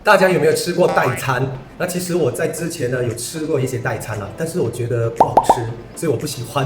大家有没有吃过代餐？那其实我在之前呢有吃过一些代餐啊，但是我觉得不好吃，所以我不喜欢，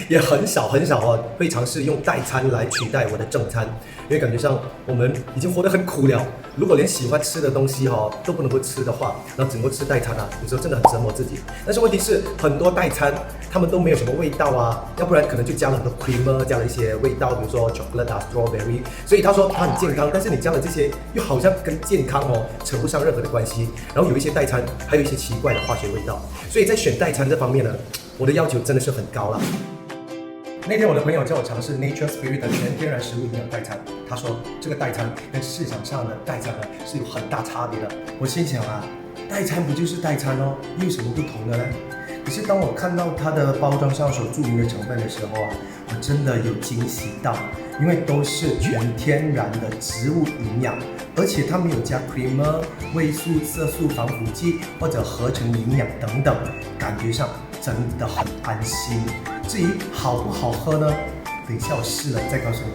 也很少会尝试用代餐来取代我的正餐，因为感觉上我们已经活得很苦了。如果连喜欢吃的东西都不能够吃的话，然后只能够吃代餐啊，有时候真的很折磨自己。但是问题是，很多代餐他们都没有什么味道啊，要不然可能就加了很多 creamer， 加了一些味道，比如说 chocolate 啊 strawberry， 所以他说它很健康，但是你加了这些又好像跟健康扯不上任何的关系。然后有一些代餐还有一些奇怪的化学味道，所以在选代餐这方面呢，我的要求真的是很高了。那天我的朋友叫我尝试 Nature Spirit 的全天然食物营养代餐，他说这个代餐跟市场上的代餐呢是有很大差别的。我心想啊，代餐不就是代餐哦，又有什么不同的呢？可是当我看到它的包装上所注明的成分的时候啊，我真的有惊喜到，因为都是全天然的植物营养，而且它没有加 creamer、味素、色素、防腐剂或者合成营养等等，感觉上真的很安心。至于好不好喝呢？等一下我试了再告诉你。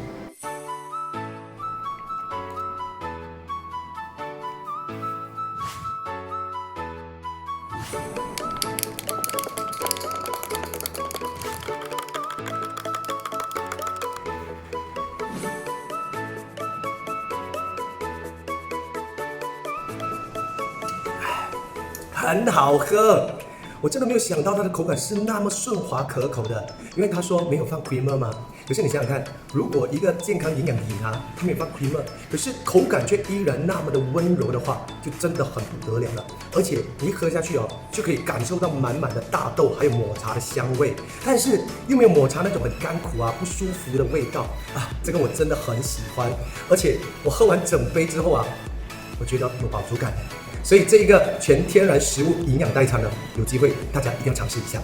很好喝，我真的没有想到它的口感是那么顺滑可口的，因为他说没有放 creamer 嘛。可是你想想看，如果一个健康营养饮它没有放 creamer， 可是口感却依然那么的温柔的话，就真的很不得了了。而且你一喝下去就可以感受到满满的大豆还有抹茶的香味，但是又没有抹茶那种很干苦不舒服的味道啊，这个我真的很喜欢。而且我喝完整杯之后我觉得有饱足感。所以这一个全天然食物营养代餐呢，有机会大家一定要尝试一下。